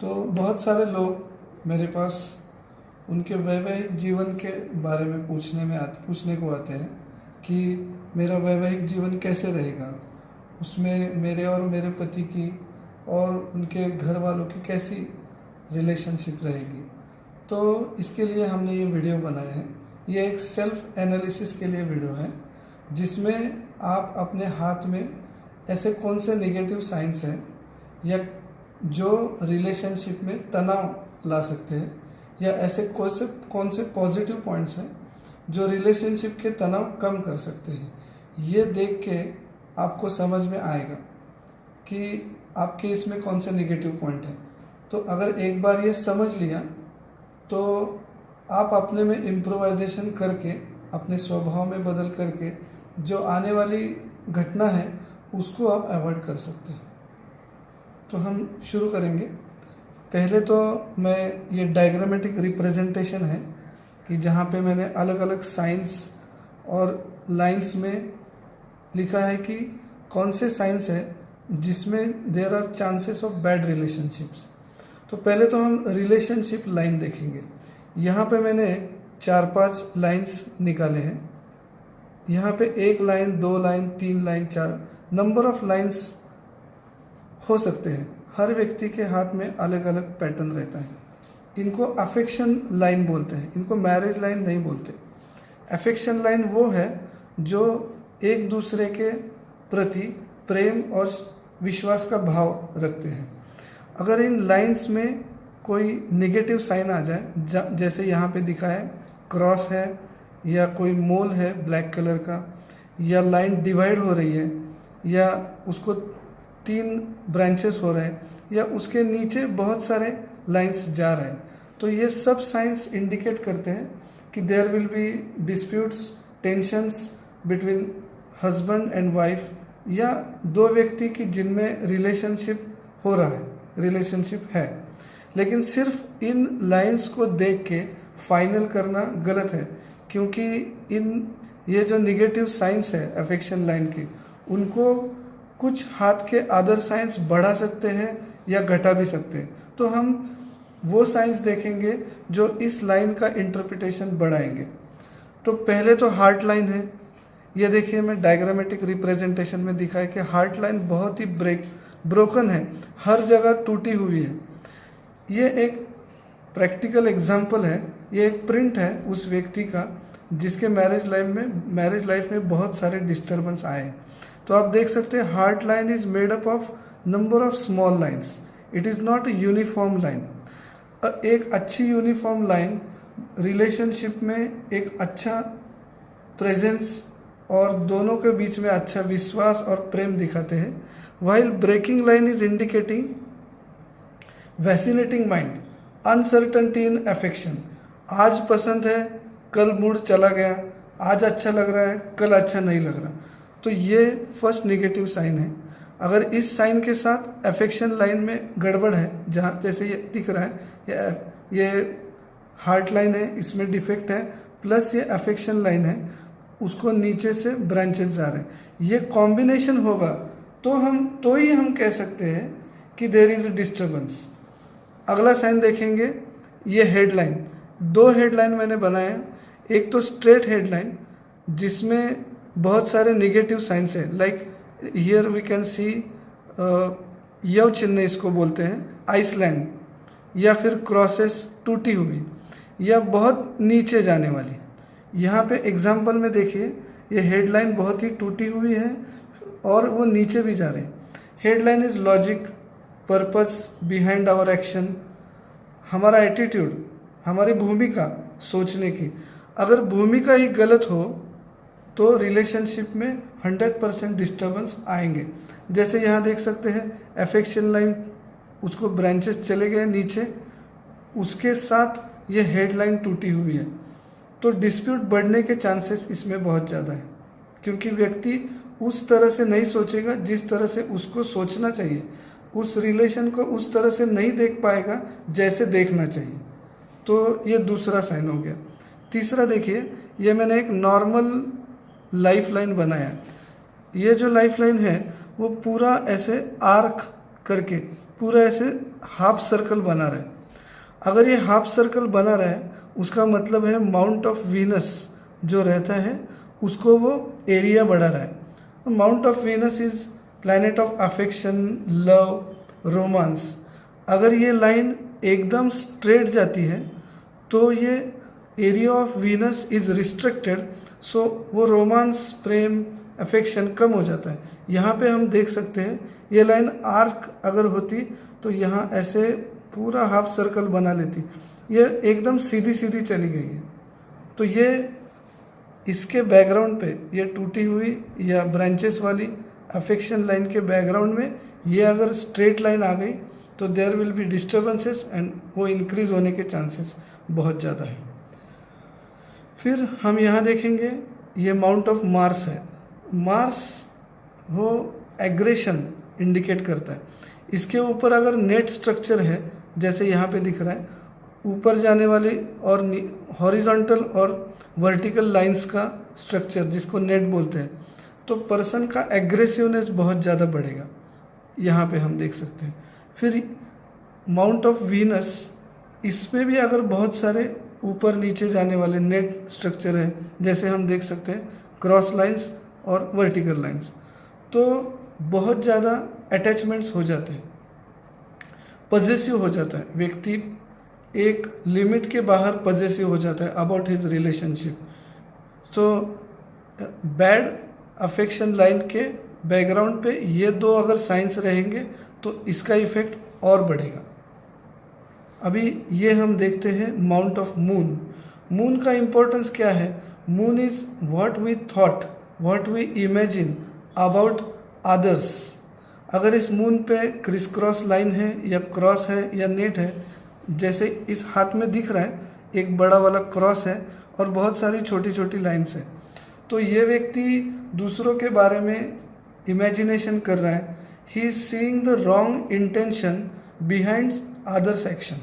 तो बहुत सारे लोग मेरे पास उनके वैवाहिक जीवन के बारे में पूछने को आते हैं कि मेरा वैवाहिक जीवन कैसे रहेगा, उसमें मेरे और मेरे पति की और उनके घर वालों की कैसी रिलेशनशिप रहेगी। तो इसके लिए हमने ये वीडियो बनाया है। ये एक सेल्फ एनालिसिस के लिए वीडियो है, जिसमें आप अपने हाथ में ऐसे कौन से नेगेटिव साइंस हैं या जो रिलेशनशिप में तनाव ला सकते हैं, या ऐसे कौन से पॉजिटिव पॉइंट्स हैं जो रिलेशनशिप के तनाव कम कर सकते हैं। ये देख के आपको समझ में आएगा कि आपके इसमें कौन से नेगेटिव पॉइंट हैं। तो अगर एक बार ये समझ लिया तो आप अपने में इम्प्रोवाइजेशन करके, अपने स्वभाव में बदल करके जो आने वाली घटना है उसको आप अवॉइड कर सकते हैं। तो हम शुरू करेंगे। पहले तो मैं ये डायग्रामेटिक रिप्रेजेंटेशन है कि जहाँ पे मैंने अलग अलग साइंस और लाइंस में लिखा है कि कौन से साइंस है जिसमें there are chances of bad relationships. तो पहले तो हम रिलेशनशिप लाइन देखेंगे। यहाँ पे मैंने 4-5 लाइंस निकाले हैं। यहाँ पे 1 line, 2 line, 3 line, 4 number of lines हो सकते हैं। हर व्यक्ति के हाथ में अलग अलग पैटर्न रहता है। इनको अफेक्शन लाइन बोलते हैं, इनको मैरिज लाइन नहीं बोलते। अफेक्शन लाइन वो है जो एक दूसरे के प्रति प्रेम और विश्वास का भाव रखते हैं। अगर इन लाइंस में कोई नेगेटिव साइन आ जाए, जैसे यहाँ पे दिखा है क्रॉस है, या कोई मोल है ब्लैक कलर का, या लाइन डिवाइड हो रही है, या उसको 3 ब्रांचेस हो रहे हैं, या उसके नीचे बहुत सारे लाइंस जा रहे हैं, तो ये सब साइंस इंडिकेट करते हैं कि there will be disputes, tensions between husband and wife, या 2 व्यक्ति की जिनमें रिलेशनशिप हो रहा है, रिलेशनशिप है। लेकिन सिर्फ इन लाइंस को देख के फाइनल करना गलत है, क्योंकि ये जो निगेटिव साइंस है अफेक्शन लाइन के, उनको कुछ हाथ के अदर साइंस बढ़ा सकते हैं या घटा भी सकते हैं। तो हम वो साइंस देखेंगे जो इस लाइन का इंटरप्रिटेशन बढ़ाएंगे। तो पहले तो हार्ट लाइन है। ये देखिए, मैं डायग्रामेटिक रिप्रेजेंटेशन में दिखाया कि हार्ट लाइन बहुत ही ब्रोकन है, हर जगह टूटी हुई है। ये एक प्रैक्टिकल एग्जाम्पल है, ये एक प्रिंट है उस व्यक्ति का जिसके मैरिज लाइफ में बहुत सारे डिस्टर्बेंस आए। तो आप देख सकते हैं heart line is made up of number of small lines, it is not a uniform line. एक अच्छी यूनिफॉर्म लाइन रिलेशनशिप में एक अच्छा प्रेजेंस और दोनों के बीच में अच्छा विश्वास और प्रेम दिखाते हैं। While breaking line is indicating vacillating mind, uncertainty in affection. आज पसंद है, कल मूड चला गया, आज अच्छा लग रहा है, कल अच्छा नहीं लग रहा। तो ये फर्स्ट नेगेटिव साइन है। अगर इस साइन के साथ अफेक्शन लाइन में गड़बड़ है, जहाँ जैसे ये दिख रहा है, ये हार्ट लाइन है, इसमें डिफेक्ट है, प्लस ये अफेक्शन लाइन है, उसको नीचे से ब्रांचेस जा रहे हैं, ये कॉम्बिनेशन होगा तो ही हम कह सकते हैं कि देयर इज अ डिस्टर्बेंस। अगला साइन देखेंगे, ये हेडलाइन। 2 हेडलाइन मैंने बनाए हैं। एक तो स्ट्रेट हेडलाइन जिसमें बहुत सारे नेगेटिव साइंस है, like here we can see यव चिन्ह इसको बोलते हैं, आइसलैंड, या फिर क्रॉसेस टूटी हुई या बहुत नीचे जाने वाली। यहाँ पे एग्जाम्पल में देखिए, ये हेडलाइन बहुत ही टूटी हुई है और वो नीचे भी जा रही है। Headline is logic, purpose behind our action, हमारा एटीट्यूड, हमारी भूमिका सोचने की। अगर भूमिका ही गलत हो तो रिलेशनशिप में 100% डिस्टर्बेंस आएंगे। जैसे यहाँ देख सकते हैं अफेक्शन लाइन, उसको ब्रांचेस चले गए नीचे, उसके साथ ये हेडलाइन टूटी हुई है, तो डिस्प्यूट बढ़ने के चांसेस इसमें बहुत ज़्यादा है, क्योंकि व्यक्ति उस तरह से नहीं सोचेगा जिस तरह से उसको सोचना चाहिए, उस रिलेशन को उस तरह से नहीं देख पाएगा जैसे देखना चाहिए। तो ये दूसरा साइन हो गया। तीसरा देखिए, ये मैंने एक नॉर्मल लाइफ लाइन बनाया। ये जो लाइफ लाइन है वो पूरा ऐसे आर्क करके पूरा ऐसे हाफ सर्कल बना रहा है। अगर ये हाफ सर्कल बना रहा है उसका मतलब है माउंट ऑफ वीनस जो रहता है उसको वो एरिया बढ़ा रहा है। Mount of Venus is planet of affection, love, romance. अगर ये लाइन एकदम स्ट्रेट जाती है तो ये area of Venus is restricted, so वो रोमांस, प्रेम, अफेक्शन कम हो जाता है। यहाँ पे हम देख सकते हैं ये लाइन आर्क अगर होती तो यहाँ ऐसे पूरा हाफ सर्कल बना लेती, ये एकदम सीधी सीधी चली गई है। तो ये इसके बैकग्राउंड पे ये टूटी हुई या ब्रांचेस वाली अफेक्शन लाइन के बैकग्राउंड में ये अगर स्ट्रेट लाइन आ गई तो there will be disturbances and वो इंक्रीज होने के चांसेस बहुत ज़्यादा है। फिर हम यहाँ देखेंगे ये माउंट ऑफ मार्स है। मार्स वो एग्रेशन इंडिकेट करता है। इसके ऊपर अगर नेट स्ट्रक्चर है जैसे यहाँ पे दिख रहा है, ऊपर जाने वाली और हॉरिजॉन्टल और वर्टिकल लाइंस का स्ट्रक्चर जिसको नेट बोलते हैं, तो पर्सन का एग्रेसिवनेस बहुत ज़्यादा बढ़ेगा, यहाँ पे हम देख सकते हैं। फिर माउंट ऑफ वीनस, इसमें भी अगर बहुत सारे ऊपर नीचे जाने वाले नेट स्ट्रक्चर है जैसे हम देख सकते हैं क्रॉस लाइंस और वर्टिकल लाइंस, तो बहुत ज़्यादा अटैचमेंट्स हो जाते हैं, पजेसिव हो जाता है व्यक्ति, एक लिमिट के बाहर पजेसिव हो जाता है अबाउट हिज रिलेशनशिप। तो बैड अफेक्शन लाइन के बैकग्राउंड पे ये दो अगर साइंस रहेंगे तो इसका इफेक्ट और बढ़ेगा। अभी ये हम देखते हैं माउंट ऑफ मून। मून का इम्पोर्टेंस क्या है? Moon is what we thought, what we imagine about others. अगर इस मून पे क्रिस क्रॉस लाइन है या क्रॉस है या नेट है, जैसे इस हाथ में दिख रहा है एक बड़ा वाला क्रॉस है और बहुत सारी छोटी छोटी लाइन्स है, तो ये व्यक्ति दूसरों के बारे में इमेजिनेशन कर रहा है। He is seeing the wrong intention behind others action,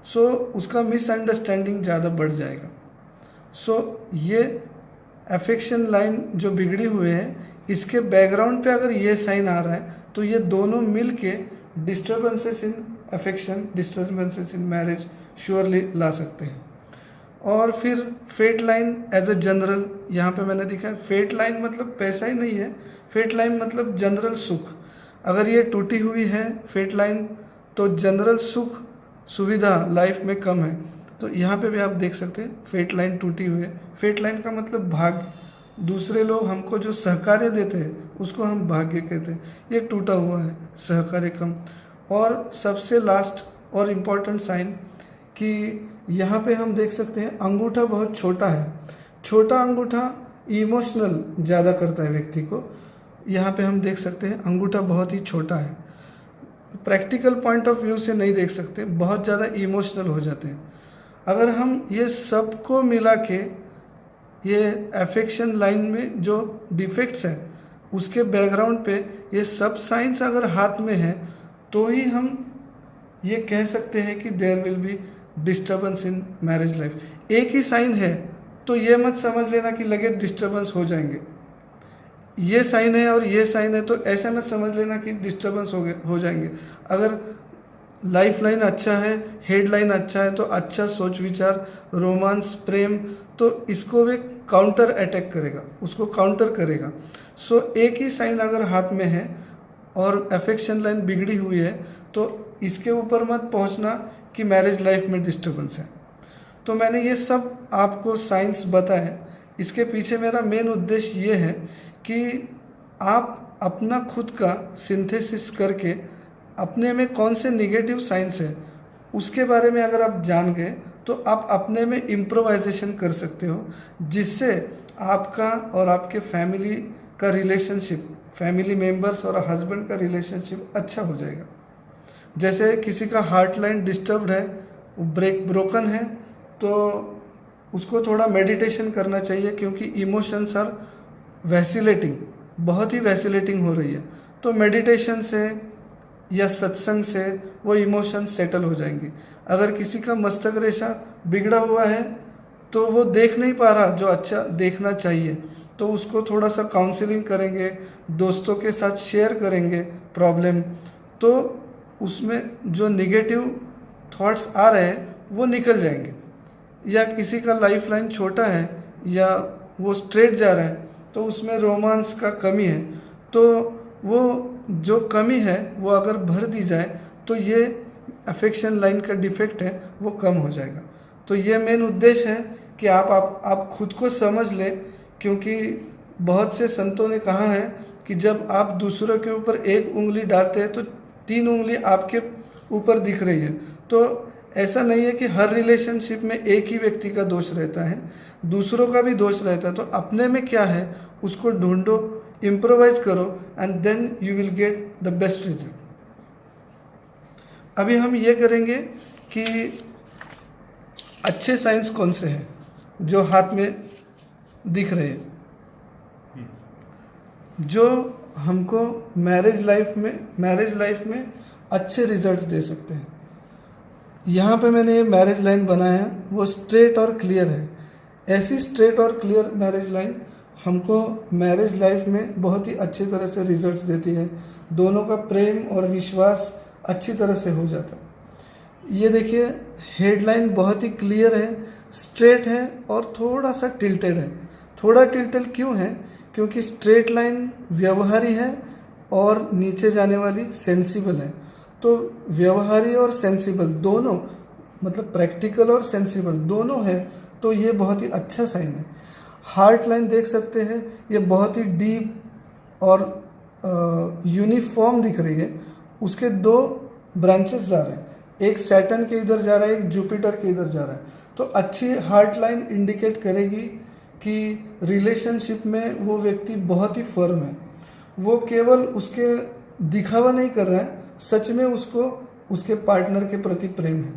so उसका मिसअंडरस्टैंडिंग ज़्यादा बढ़ जाएगा। सो ये अफेक्शन लाइन जो बिगड़ी हुए है इसके बैकग्राउंड पे अगर ये साइन आ रहा है तो ये दोनों मिल के disturbances in affection, disturbances in marriage surely ला सकते हैं। और फिर fate line as a general, यहाँ पे मैंने दिखा है फेट लाइन मतलब पैसा ही नहीं है, फेट लाइन मतलब जनरल सुख। अगर ये टूटी हुई है फेट लाइन तो जनरल सुख सुविधा लाइफ में कम है। तो यहाँ पे भी आप देख सकते हैं फेट लाइन टूटी हुई है। फेट लाइन का मतलब भाग्य, दूसरे लोग हमको जो सहकार्य देते हैं उसको हम भाग्य कहते हैं। ये टूटा हुआ है, सहकार्य कम। और सबसे लास्ट और इम्पॉर्टेंट साइन कि यहाँ पे हम देख सकते हैं अंगूठा बहुत छोटा है। छोटा अंगूठा इमोशनल ज़्यादा करता है व्यक्ति को। यहाँ पे हम देख सकते हैं अंगूठा बहुत ही छोटा है, प्रैक्टिकल पॉइंट ऑफ व्यू से नहीं देख सकते, बहुत ज़्यादा इमोशनल हो जाते हैं। अगर हम ये सबको मिला के ये अफेक्शन लाइन में जो डिफेक्ट्स हैं उसके बैकग्राउंड पे ये सब साइंस अगर हाथ में है तो ही हम ये कह सकते हैं कि there will be disturbance in marriage life. एक ही साइन है तो ये मत समझ लेना कि लगे डिस्टर्बेंस हो जाएंगे। ये साइन है और ये साइन है तो ऐसे मत समझ लेना कि डिस्टर्बेंस हो जाएंगे। अगर लाइफ लाइन अच्छा है, हेड लाइन अच्छा है तो अच्छा सोच विचार, रोमांस, प्रेम, तो इसको वे काउंटर अटैक करेगा, उसको काउंटर करेगा। सो एक ही साइन अगर हाथ में है और अफेक्शन लाइन बिगड़ी हुई है तो इसके ऊपर मत पहुंचना कि मैरिज लाइफ में डिस्टर्बेंस है। तो मैंने ये सब आपको साइंस बताया, इसके पीछे मेरा मेन उद्देश्य ये है कि आप अपना खुद का सिंथेसिस करके अपने में कौन से नेगेटिव साइंस है उसके बारे में अगर आप जान गए तो आप अपने में इम्प्रोवाइजेशन कर सकते हो, जिससे आपका और आपके फैमिली का रिलेशनशिप, फैमिली मेम्बर्स और हस्बैंड का रिलेशनशिप अच्छा हो जाएगा। जैसे किसी का हार्ट लाइन डिस्टर्ब्ड है, ब्रोकन है, तो उसको थोड़ा मेडिटेशन करना चाहिए क्योंकि इमोशंस आर वैसिलेटिंग, बहुत ही वैसिलेटिंग हो रही है। तो मेडिटेशन से या सत्संग से वो इमोशन सेटल हो जाएंगे। अगर किसी का मस्तक रेशा बिगड़ा हुआ है तो वो देख नहीं पा रहा जो अच्छा देखना चाहिए, तो उसको थोड़ा सा काउंसलिंग करेंगे, दोस्तों के साथ शेयर करेंगे प्रॉब्लम, तो उसमें जो नेगेटिव थॉट्स आ रहे हैं वो निकल जाएंगे। या किसी का लाइफ लाइन छोटा है या वो स्ट्रेट जा रहा है तो उसमें रोमांस का कमी है, तो वो जो कमी है वो अगर भर दी जाए तो ये अफेक्शन लाइन का डिफेक्ट है वो कम हो जाएगा। तो ये मेन उद्देश्य है कि आप खुद को समझ लें, क्योंकि बहुत से संतों ने कहा है कि जब आप दूसरों के ऊपर एक उंगली डालते हैं तो 3 उंगली आपके ऊपर दिख रही है। तो ऐसा नहीं है कि हर रिलेशनशिप में एक ही व्यक्ति का दोष रहता है, दूसरों का भी दोष रहता है। तो अपने में क्या है उसको ढूंढो, इम्प्रोवाइज करो and then you will get the best result. अभी हम ये करेंगे कि अच्छे साइंस कौन से हैं जो हाथ में दिख रहे हैं, जो हमको मैरिज लाइफ में अच्छे रिजल्ट दे सकते हैं। यहाँ पे मैंने ये मैरिज लाइन बनाया है, वो स्ट्रेट और क्लियर है। ऐसी स्ट्रेट और क्लियर मैरिज लाइन हमको मैरिज लाइफ में बहुत ही अच्छी तरह से रिजल्ट्स देती है। दोनों का प्रेम और विश्वास अच्छी तरह से हो जाता है। ये देखिए हेडलाइन बहुत ही क्लियर है, स्ट्रेट है और थोड़ा सा टिल्टेड है। थोड़ा टिल्टेड क्यों है? क्योंकि स्ट्रेट लाइन व्यवहारी है और नीचे जाने वाली सेंसिबल है। तो व्यवहारी और सेंसिबल दोनों, मतलब प्रैक्टिकल और सेंसिबल दोनों है, तो ये बहुत ही अच्छा साइन है। हार्ट लाइन देख सकते हैं, ये बहुत ही डीप और यूनिफॉर्म दिख रही है। उसके 2 ब्रांचेस जा रहे हैं, एक सैटर्न के इधर जा रहा है, एक जुपिटर के इधर जा रहा है। तो अच्छी हार्ट लाइन इंडिकेट करेगी कि रिलेशनशिप में वो व्यक्ति बहुत ही फर्म है। वो केवल उसके दिखावा नहीं कर रहा है, सच में उसको उसके पार्टनर के प्रति प्रेम है।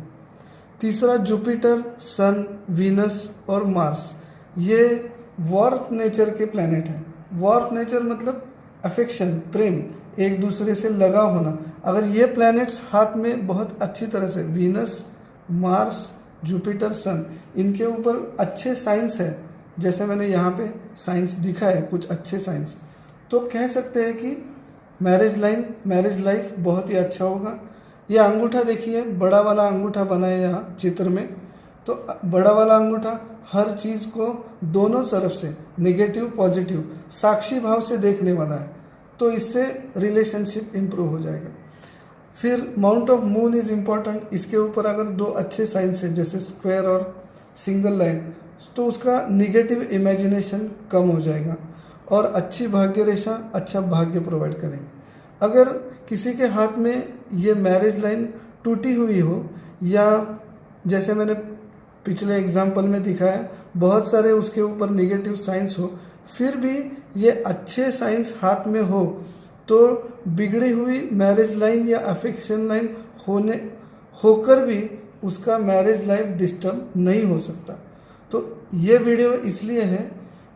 तीसरा जुपिटर, सन, वीनस और मार्स, ये वॉर्थ नेचर के प्लैनेट हैं। वॉर्थ नेचर मतलब अफेक्शन, प्रेम, एक दूसरे से लगाव होना। अगर ये प्लैनेट्स हाथ में बहुत अच्छी तरह से, वीनस, मार्स, जुपिटर, सन, इनके ऊपर अच्छे साइंस है, जैसे मैंने यहाँ पे साइंस दिखा है कुछ अच्छे साइंस, तो कह सकते हैं कि मैरिज लाइफ बहुत ही अच्छा होगा। ये अंगूठा देखिए, बड़ा वाला अंगूठा बना है यहाँ चित्र में। तो बड़ा वाला अंगूठा हर चीज़ को दोनों तरफ से, नेगेटिव पॉजिटिव, साक्षी भाव से देखने वाला है, तो इससे रिलेशनशिप इम्प्रूव हो जाएगा। फिर mount of moon is important. इसके ऊपर अगर 2 अच्छे साइंस हैं जैसे स्क्वायर और सिंगल लाइन, तो उसका निगेटिव इमेजिनेशन कम हो जाएगा और अच्छी भाग्य रेखा अच्छा भाग्य प्रोवाइड करेंगे। अगर किसी के हाथ में ये मैरिज लाइन टूटी हुई हो, या जैसे मैंने पिछले एग्जाम्पल में दिखाया बहुत सारे उसके ऊपर निगेटिव साइंस हो, फिर भी ये अच्छे साइंस हाथ में हो, तो बिगड़ी हुई मैरिज लाइन या अफेक्शन लाइन होकर भी उसका मैरिज लाइफ डिस्टर्ब नहीं हो सकता। तो ये वीडियो इसलिए है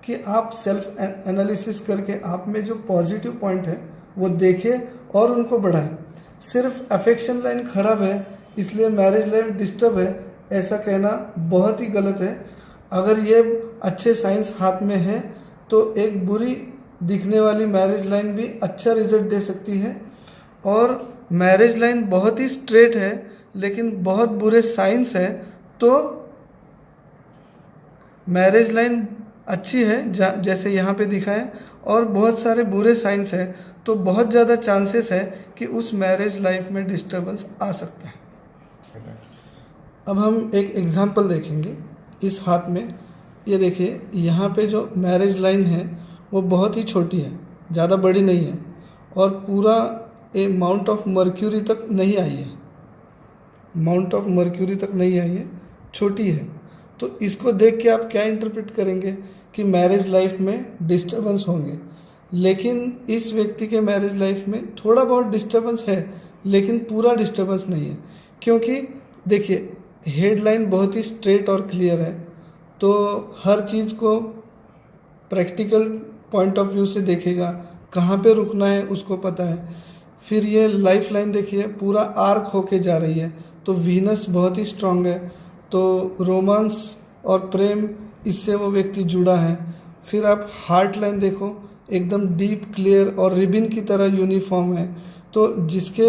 कि आप सेल्फ एनालिसिस करके आप में जो पॉजिटिव पॉइंट है वो देखें और उनको बढ़ाएं। सिर्फ अफेक्शन लाइन खराब है इसलिए मैरिज लाइफ डिस्टर्ब है, ऐसा कहना बहुत ही गलत है। अगर ये अच्छे साइंस हाथ में है तो एक बुरी दिखने वाली मैरिज लाइन भी अच्छा रिजल्ट दे सकती है। और मैरिज लाइन बहुत ही स्ट्रेट है लेकिन बहुत बुरे साइंस है, तो मैरिज लाइन अच्छी है जैसे यहाँ पे दिखा है, और बहुत सारे बुरे साइंस है, तो बहुत ज़्यादा चांसेस है कि उस मैरिज लाइफ में डिस्टर्बेंस आ सकता है। अब हम एक एग्जांपल देखेंगे इस हाथ में। ये देखिए यहाँ पे जो मैरिज लाइन है वो बहुत ही छोटी है, ज़्यादा बड़ी नहीं है, और पूरा ए माउंट ऑफ मर्क्यूरी तक नहीं आई है, माउंट ऑफ मर्क्यूरी तक नहीं आई है, छोटी है। तो इसको देख के आप क्या इंटरप्रेट करेंगे कि मैरिज लाइफ में डिस्टर्बेंस होंगे। लेकिन इस व्यक्ति के मैरिज लाइफ में थोड़ा बहुत डिस्टर्बेंस है लेकिन पूरा डिस्टर्बेंस नहीं है, क्योंकि देखिए हेडलाइन बहुत ही स्ट्रेट और क्लियर है, तो हर चीज़ को प्रैक्टिकल पॉइंट ऑफ व्यू से देखेगा, कहाँ पे रुकना है उसको पता है। फिर ये लाइफ लाइन देखिए पूरा आर्क होके जा रही है, तो वीनस बहुत ही स्ट्रांग है, तो रोमांस और प्रेम इससे वो व्यक्ति जुड़ा है। फिर आप हार्ट लाइन देखो, एकदम डीप क्लियर और रिबिन की तरह यूनिफॉर्म है, तो जिसके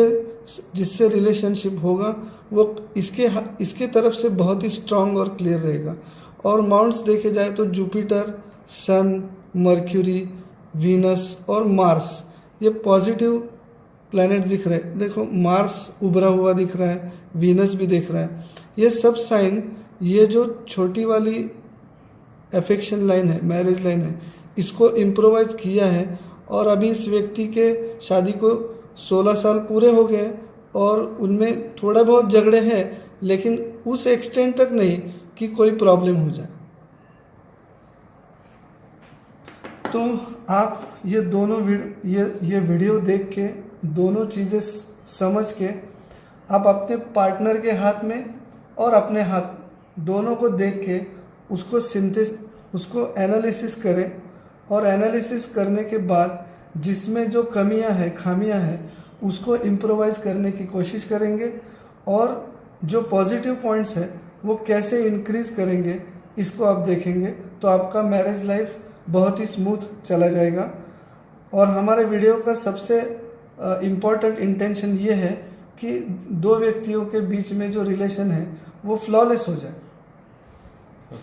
जिससे रिलेशनशिप होगा वो इसके तरफ से बहुत ही स्ट्रांग और क्लियर रहेगा। और माउंट्स देखे जाए तो जुपिटर, सन, मर्क्यूरी, वीनस और मार्स, ये पॉजिटिव प्लैनेट दिख रहे हैं। देखो मार्स उभरा हुआ दिख रहा है, वीनस भी दिख रहा है। ये सब साइन, ये जो छोटी वाली अफेक्शन लाइन है, मैरिज लाइन है, इसको इम्प्रोवाइज किया है। और अभी इस व्यक्ति के शादी को 16 साल पूरे हो गए और उनमें थोड़ा बहुत झगड़े हैं, लेकिन उस एक्सटेंट तक नहीं कि कोई प्रॉब्लम हो जाए। तो आप ये दोनों ये वीडियो देख के, दोनों चीज़ें समझ के, आप अपने पार्टनर के हाथ में और अपने हाथ दोनों को देख के उसको एनालिसिस करें। और एनालिसिस करने के बाद जिसमें जो कमियां हैं, खामियां हैं, उसको इम्प्रोवाइज़ करने की कोशिश करेंगे। और जो पॉजिटिव पॉइंट्स हैं वो कैसे इंक्रीज़ करेंगे, इसको आप देखेंगे तो आपका मैरिज लाइफ बहुत ही स्मूथ चला जाएगा। और हमारे वीडियो का सबसे इम्पॉर्टेंट इंटेंशन ये है कि दो व्यक्तियों के बीच में जो रिलेशन है वो फ्लॉलेस हो जाए।